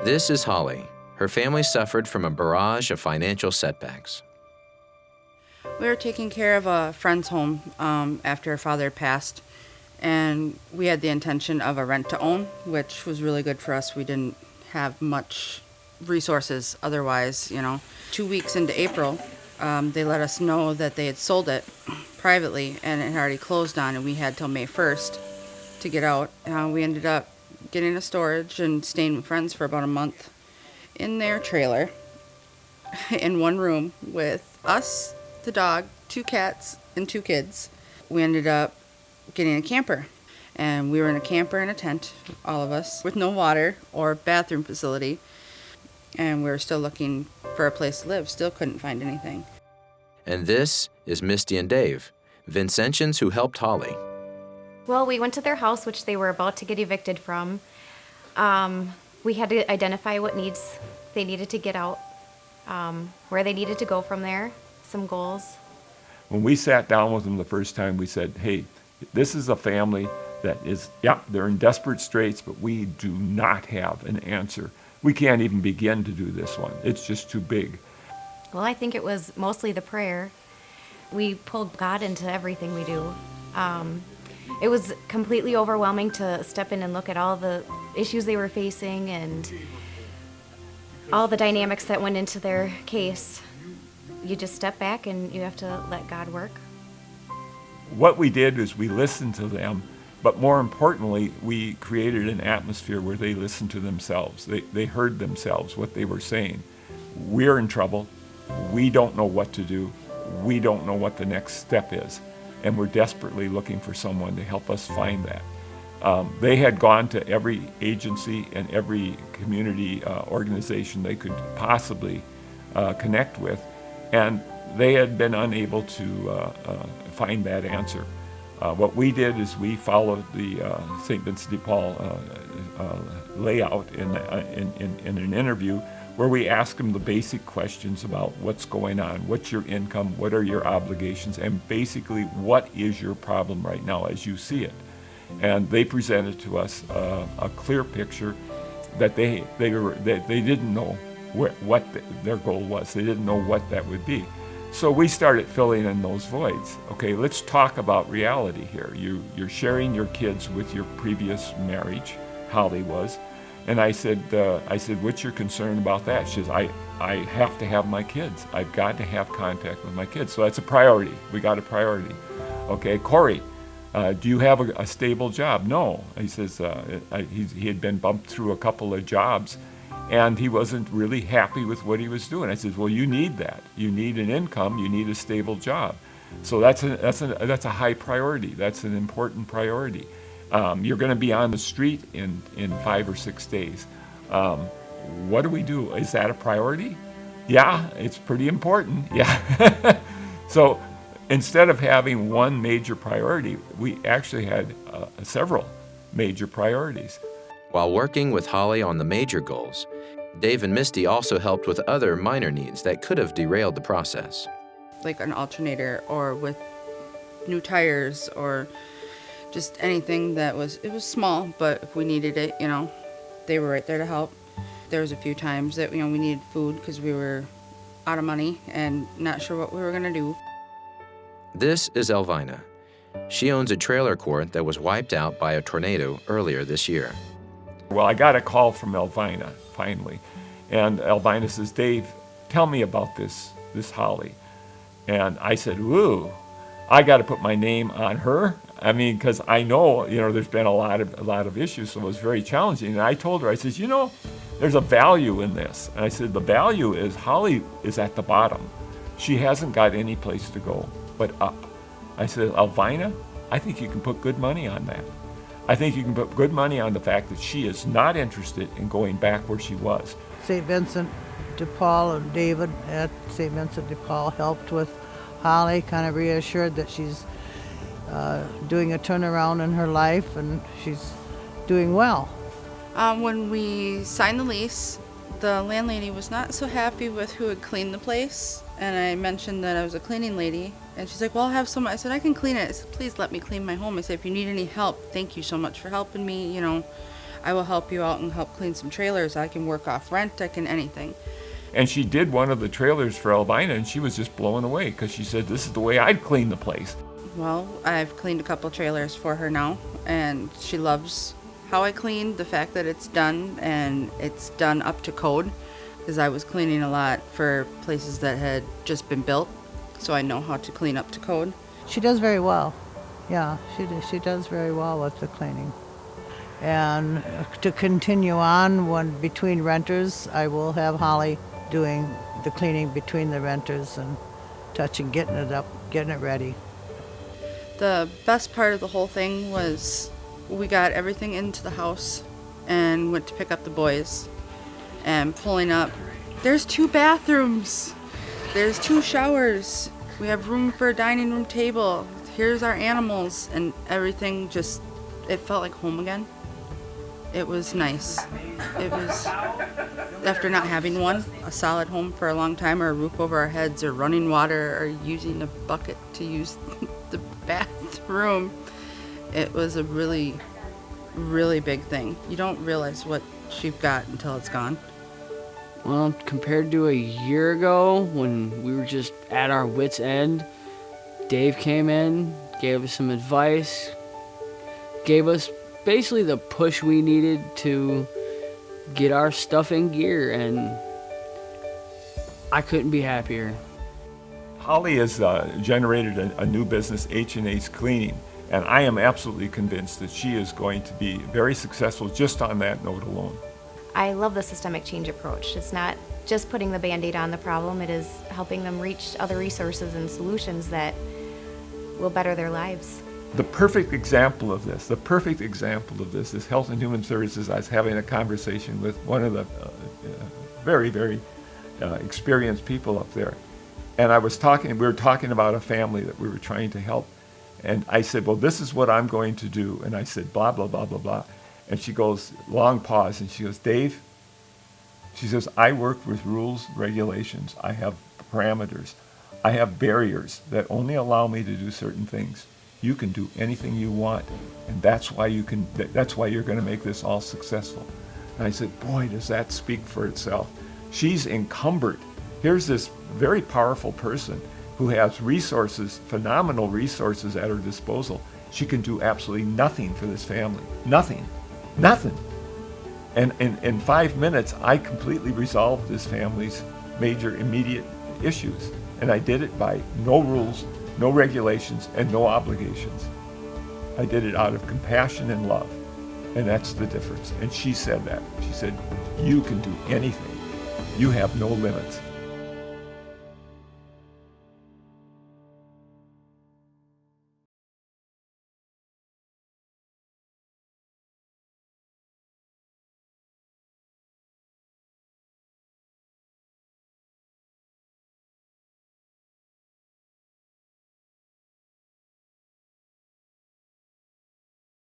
This is Holly. Her family suffered from a barrage of financial setbacks. We were taking care of a friend's home after her father passed, and we had the intention of a rent-to-own, which was really good for us. We didn't have much resources otherwise, 2 weeks into April, they let us know that they had sold it privately, and it had already closed on, and we had till May 1st to get out. We ended up getting a storage and staying with friends for about a month in their trailer in one room with us, the dog, 2 cats, and 2 kids. We ended up getting a camper, and we were in a camper in a tent, all of us, with no water or bathroom facility, and we were still looking for a place to live, still couldn't find anything. And this is Misty and Dave, Vicentians who helped Holly. Well, we went to their house, which they were about to get evicted from. We had to identify what needs they needed to get out, where they needed to go from there, some goals. When we sat down with them the first time, we said, hey, this is a family that is, they're in desperate straits, but we do not have an answer. We can't even begin to do this one. It's just too big. Well, I think it was mostly the prayer. We pulled God into everything we do. It was completely overwhelming to step in and look at all the issues they were facing and all the dynamics that went into their case. You just step back and you have to let God work. What we did is we listened to them, but more importantly, we created an atmosphere where they listened to themselves. They heard themselves, what they were saying. We're in trouble. We don't know what to do. We don't know what the next step is. And we're desperately looking for someone to help us find that. They had gone to every agency and every community organization they could possibly connect with, and they had been unable to find that answer. What we did is we followed the St. Vincent de Paul layout in an interview where we asked them the basic questions about what's going on, what's your income, what are your obligations, and basically what is your problem right now as you see it. And they presented to us a clear picture that they didn't know what their goal was. They didn't know what that would be. So we started filling in those voids. Okay, let's talk about reality here. You're sharing your kids with your previous marriage, Holly was. And I said, what's your concern about that? She says, I have to have my kids. I've got to have contact with my kids. So that's a priority. We got a priority. Okay, Corey, do you have a stable job? No. He says he had been bumped through a couple of jobs, and he wasn't really happy with what he was doing. I said, well, you need that. You need an income. You need a stable job. So that's a high priority. That's an important priority. You're going to be on the street in 5 or 6 days. What do we do? Is that a priority? Yeah, it's pretty important. Yeah. So instead of having one major priority, we actually had several major priorities. While working with Holly on the major goals, Dave and Misty also helped with other minor needs that could have derailed the process. Like an alternator, or with new tires, or just anything that was small, but if we needed it, they were right there to help. There was a few times that, we needed food because we were out of money and not sure what we were going to do. This is Elvina. She owns a trailer court that was wiped out by a tornado earlier this year. Well, I got a call from Elvina, finally. And Elvina says, Dave, tell me about this Holly. And I said, ooh, I got to put my name on her. I mean, because I know, there's been a lot of issues, so it was very challenging. And I told her, I said, there's a value in this. And I said, the value is Holly is at the bottom. She hasn't got any place to go but up. I said, Elvina, I think you can put good money on that. I think you can put good money on the fact that she is not interested in going back where she was. St. Vincent de Paul and David at St. Vincent de Paul helped with Holly, kind of reassured that she's doing a turnaround in her life and she's doing well. When we signed the lease, the landlady was not so happy with who had cleaned the place, and I mentioned that I was a cleaning lady, and she's like, well, I'll have someone. I said, I can clean it. I said, please let me clean my home. I said, if you need any help, thank you so much for helping me, I will help you out and help clean some trailers. I can work off rent. I can anything. And she did one of the trailers for Albina, and she was just blown away because she said, this is the way I'd clean the place. Well, I've cleaned a couple trailers for her now, and she loves how I clean, the fact that it's done, and it's done up to code, because I was cleaning a lot for places that had just been built, so I know how to clean up to code. She does very well. Yeah, she does very well with the cleaning. And to continue on, when between renters, I will have Holly doing the cleaning between the renters and touching, getting it up, getting it ready. The best part of the whole thing was we got everything into the house and went to pick up the boys, and pulling up, there's 2 bathrooms, there's 2 showers, we have room for a dining room table, here's our animals, and everything just, it felt like home again. It was nice. It was, after not having a solid home for a long time, or a roof over our heads, or running water, or using a bucket to use the bathroom, it was a really, really big thing. You don't realize what you've got until it's gone. Well, compared to a year ago when we were just at our wits' end, Dave came in, gave us some advice, gave us basically the push we needed to get our stuff in gear, and I couldn't be happier. Holly has generated a new business, H&H Cleaning, and I am absolutely convinced that she is going to be very successful just on that note alone. I love the systemic change approach. It's not just putting the Band-Aid on the problem, it is helping them reach other resources and solutions that will better their lives. The perfect example of this is Health and Human Services. I was having a conversation with one of the very, very experienced people up there. And we were talking about a family that we were trying to help. And I said, well, this is what I'm going to do. And I said, blah, blah, blah, blah, blah. And she goes, long pause, and she goes, Dave, she says, I work with rules, regulations. I have parameters. I have barriers that only allow me to do certain things. You can do anything you want, and that's why you're going to make this all successful. And I said, boy, does that speak for itself. She's encumbered. Here's this very powerful person who has resources, phenomenal resources at her disposal. She can do absolutely nothing for this family. Nothing. And in 5 minutes, I completely resolved this family's major immediate issues. And I did it by no rules, no regulations, and no obligations. I did it out of compassion and love. And that's the difference. And she said that. She said, you can do anything. You have no limits.